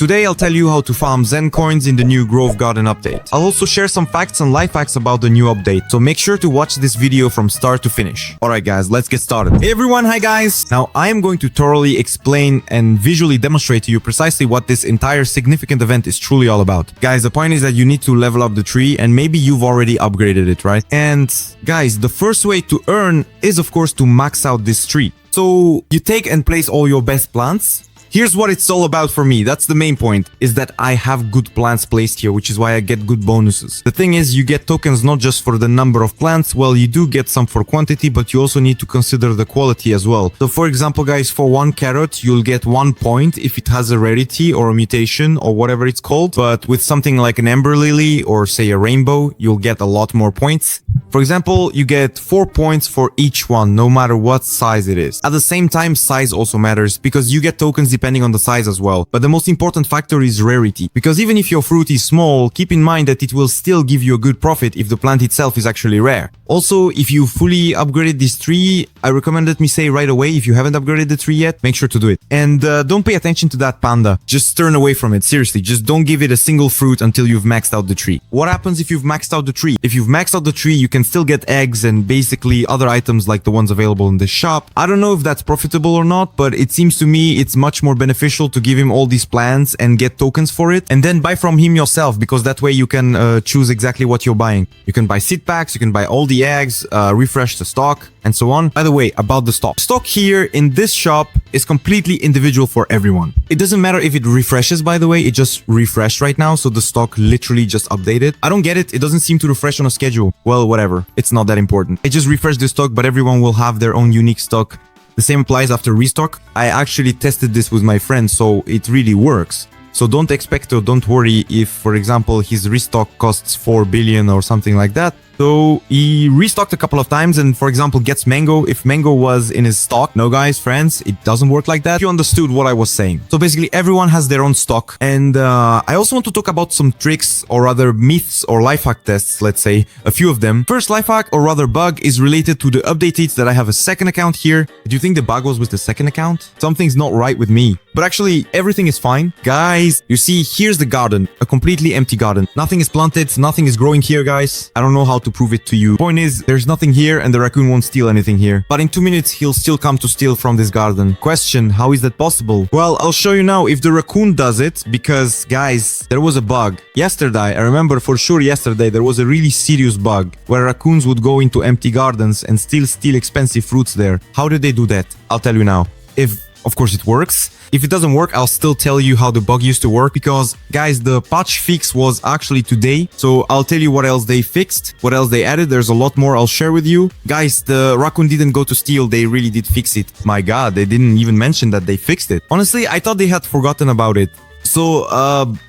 Today I'll tell you how to farm Zen coins in the new Grove Garden update. I'll also share some facts and life hacks about the new update, so make sure to watch this video from start to finish. Alright guys, let's get started. Hey everyone, hi guys! Now I am going to thoroughly explain and visually demonstrate to you precisely what this entire significant event is truly all about. Guys, the point is that you need to level up the tree, and maybe you've already upgraded it, right? And guys, the first way to earn is of course to max out this tree. So you take and place all your best plants. Here's what it's all about for me. That's the main point, is that I have good plants placed here, which is why I get good bonuses. The thing is, you get tokens not just for the number of plants. Well, you do get some for quantity, but you also need to consider the quality as well. So for example, guys, for one carrot, you'll get 1 point if it has a rarity or a mutation or whatever it's called. But with something like an amber lily or say a rainbow, you'll get a lot more points. For example, you get 4 points for each one, no matter what size it is. At the same time, size also matters because you get tokens depending on the size as well. But the most important factor is rarity, because even if your fruit is small, keep in mind that it will still give you a good profit if the plant itself is actually rare. Also, if you fully upgraded this tree, I recommend, let me say right away, if you haven't upgraded the tree yet, make sure to do it. And don't pay attention to that panda. Just turn away from it, seriously. Just don't give it a single fruit until you've maxed out the tree. What happens if you've maxed out the tree? If you've maxed out the tree, you can still get eggs and basically other items like the ones available in the shop. I don't know if that's profitable or not, but it seems to me it's much more beneficial to give him all these plants and get tokens for it, and then buy from him yourself, because that way you can choose exactly what you're buying. You can buy seed packs, you can buy all the eggs, refresh the stock, and so on. By the way, about the stock. Stock here in this shop is completely individual for everyone. It doesn't matter if it refreshes, by the way, it just refreshed right now, so the stock literally just updated. I don't get it, it doesn't seem to refresh on a schedule. Well, whatever, it's not that important. I just refreshed the stock, but everyone will have their own unique stock. The same applies after restock. I actually tested this with my friend, so it really works. So don't expect or don't worry if, for example, his restock costs 4 billion or something like that. So he restocked a couple of times and, for example, gets mango. If mango was in his stock, no guys, friends, it doesn't work like that. You understood what I was saying. So basically everyone has their own stock. And I also want to talk about some tricks or rather myths or life hack tests, let's say, a few of them. First life hack or rather bug is related to the updates that I have a second account here. Do you think the bug was with the second account? Something's not right with me. But actually, everything is fine. Guys, you see, here's the garden, a completely empty garden. Nothing is planted, nothing is growing here, guys. I don't know how to prove it to you. Point is, there's nothing here and the raccoon won't steal anything here. But in 2 minutes, he'll still come to steal from this garden. Question, how is that possible? Well, I'll show you now if the raccoon does it, because, guys, there was a bug. Yesterday, I remember for sure yesterday, there was a really serious bug where raccoons would go into empty gardens and still steal expensive fruits there. How did they do that? I'll tell you now. If of course it works. If it doesn't work, I'll still tell you how the bug used to work, because guys, the patch fix was actually today. So I'll tell you what else they fixed, what else they added. There's a lot more I'll share with you. Guys, the raccoon didn't go to steal, they really did fix it. My god, they didn't even mention that they fixed it. Honestly, I thought they had forgotten about it. So,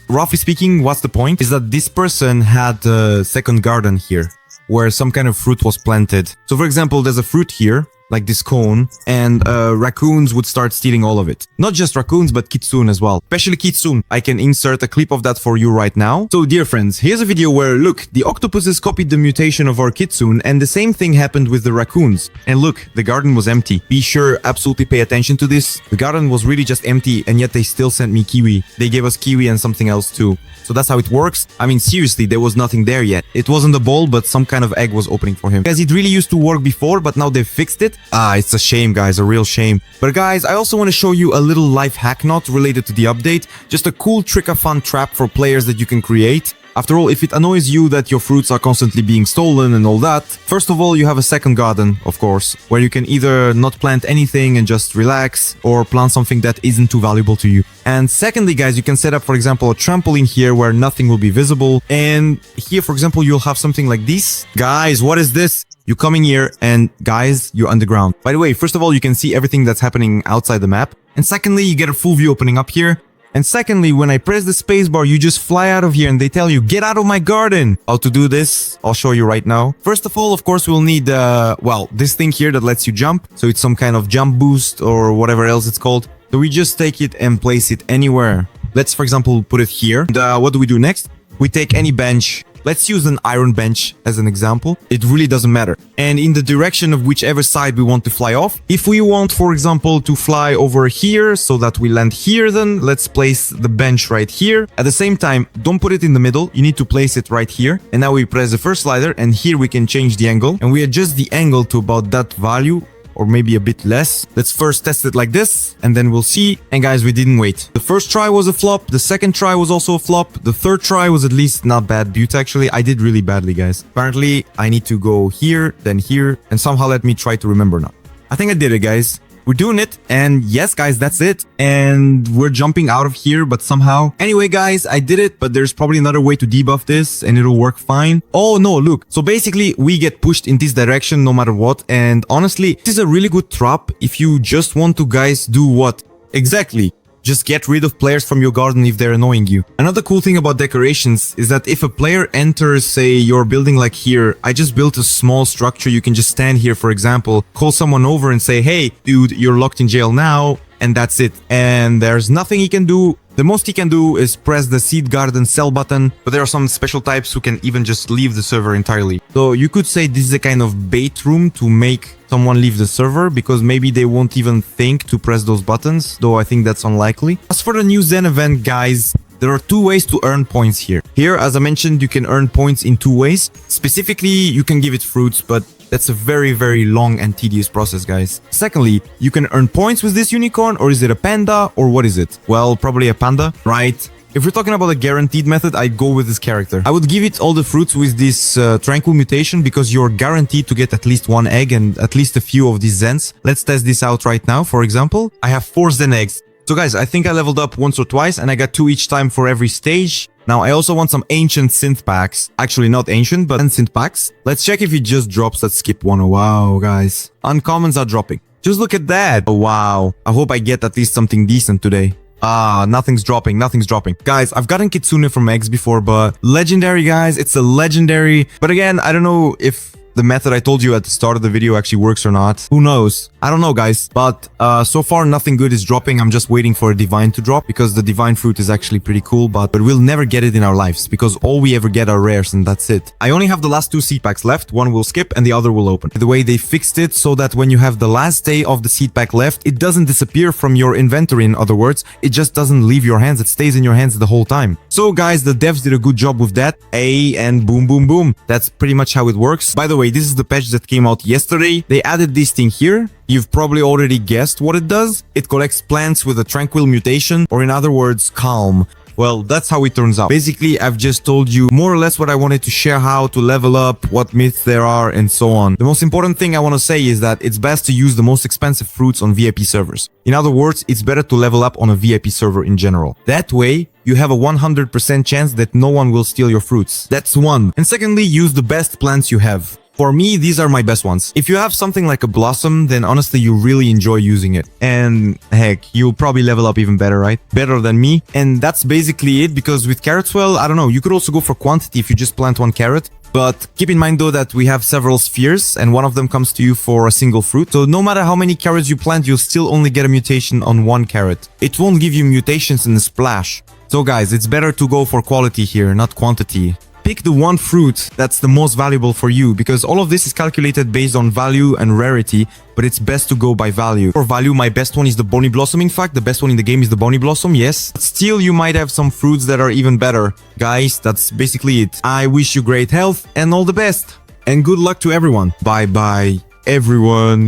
roughly speaking, what's the point? Is that this person had a second garden here, where some kind of fruit was planted. So for example, there's a fruit here, like this cone, and raccoons would start stealing all of it. Not just raccoons, but Kitsune as well. Especially Kitsune. I can insert a clip of that for you right now. So dear friends, here's a video where, look, the octopuses copied the mutation of our Kitsune, and the same thing happened with the raccoons. And look, the garden was empty. Be sure, absolutely pay attention to this. The garden was really just empty, and yet they still sent me kiwi. They gave us kiwi and something else too. So that's how it works. I mean, seriously, there was nothing there yet. It wasn't a ball, but some kind of egg was opening for him. Guys, it really used to work before, but now they've fixed it. It's a shame, guys, a real shame. But guys, I also want to show you a little life hack not related to the update. Just a cool trick-a-fun trap for players that you can create. After all, if it annoys you that your fruits are constantly being stolen and all that, first of all, you have a second garden, of course, where you can either not plant anything and just relax, or plant something that isn't too valuable to you. And secondly, guys, you can set up, for example, a trampoline here where nothing will be visible. And here, for example, you'll have something like this. Guys, what is this? You come in here and, guys, you're underground. By the way, first of all, you can see everything that's happening outside the map. And secondly, you get a full view opening up here. And secondly, when I press the spacebar, you just fly out of here and they tell you, get out of my garden. How to do this, I'll show you right now. First of all, of course, we'll need, well, this thing here that lets you jump. So it's some kind of jump boost or whatever else it's called. So we just take it and place it anywhere. Let's, for example, put it here. And what do we do next? We take any bench Let's use an iron bench as an example. It really doesn't matter. And in the direction of whichever side we want to fly off. If we want, for example, to fly over here so that we land here, then let's place the bench right here. At the same time, don't put it in the middle. You need to place it right here. And now we press the first slider, and here we can change the angle, and we adjust the angle to about that value, or maybe a bit less. Let's first test it like this, and then we'll see. And guys, we didn't wait. The first try was a flop. The second try was also a flop. The third try was at least not bad. Butte, actually, I did really badly, guys. Apparently, I need to go here, then here, and somehow let me try to remember now. I think I did it, guys. We're doing it, and yes, guys, that's it. And we're jumping out of here, but somehow. Anyway, guys, I did it, but there's probably another way to debuff this, and it'll work fine. Oh, no, look. So basically, we get pushed in this direction no matter what, and honestly, this is a really good trap if you just want to, guys, do what? Exactly. Just get rid of players from your garden if they're annoying you. Another cool thing about decorations is that if a player enters, say, your building like here, I just built a small structure. You can just stand here, for example, call someone over and say, hey, dude, you're locked in jail now. And that's it. And there's nothing he can do. The most he can do is press the seed garden sell button, but there are some special types who can even just leave the server entirely. So you could say this is a kind of bait room to make someone leave the server, because maybe they won't even think to press those buttons, though I think that's unlikely. As for the new Zen event, guys, there are two ways to earn points here. Here, as I mentioned, you can earn points in two ways. Specifically, you can give it fruits, but that's a very, very long and tedious process, guys. Secondly, you can earn points with this unicorn, or is it a panda, or what is it? Well, probably a panda, right? If we're talking about a guaranteed method, I'd go with this character. I would give it all the fruits with this tranquil mutation, because you're guaranteed to get at least one egg and at least a few of these Zens. Let's test this out right now. For example, I have 4 Zen eggs. So guys, I think I leveled up once or twice, and I got 2 each time for every stage. Now, I also want some ancient synth packs. Actually, not ancient, but synth packs. Let's check if it just drops. Let's skip one. Wow, guys. Uncommons are dropping. Just look at that. Oh, wow. I hope I get at least something decent today. Ah, nothing's dropping. Nothing's dropping. Guys, I've gotten Kitsune from eggs before, but legendary, guys. It's a legendary. But again, I don't know if the method I told you at the start of the video actually works or not. Who knows? I don't know, guys. But so far, nothing good is dropping. I'm just waiting for a divine to drop, because the divine fruit is actually pretty cool, but we'll never get it in our lives, because all we ever get are rares, and that's it. I only have the last 2 seed packs left. One will skip and the other will open. The way they fixed it so that when you have the last day of the seed pack left, it doesn't disappear from your inventory. In other words, it just doesn't leave your hands. It stays in your hands the whole time. So guys, the devs did a good job with that. And boom, boom, boom. That's pretty much how it works. By the way, this is the patch that came out yesterday. They added this thing here. You've probably already guessed what it does. It collects plants with a tranquil mutation, or in other words, calm. Well, that's how it turns out. Basically, I've just told you more or less what I wanted to share, how to level up, what myths there are, and so on. The most important thing I want to say is that it's best to use the most expensive fruits on VIP servers. In other words, it's better to level up on a VIP server in general. That way, you have a 100% chance that no one will steal your fruits. That's one. And secondly, use the best plants you have. For me, these are my best ones. If you have something like a blossom, then honestly, you really enjoy using it. And heck, you'll probably level up even better, right? Better than me. And that's basically it, because with carrots, well, I don't know. You could also go for quantity if you just plant 1 carrot. But keep in mind though that we have several spheres, and one of them comes to you for a single fruit. So no matter how many carrots you plant, you'll still only get a mutation on 1 carrot. It won't give you mutations in a splash. So guys, it's better to go for quality here, not quantity. Pick the one fruit that's the most valuable for you, because all of this is calculated based on value and rarity, but it's best to go by value. For value, my best one is the Bony Blossom. In fact, the best one in the game is the Bony Blossom, yes. But still, you might have some fruits that are even better. Guys, that's basically it. I wish you great health and all the best. And good luck to everyone. Bye-bye, everyone.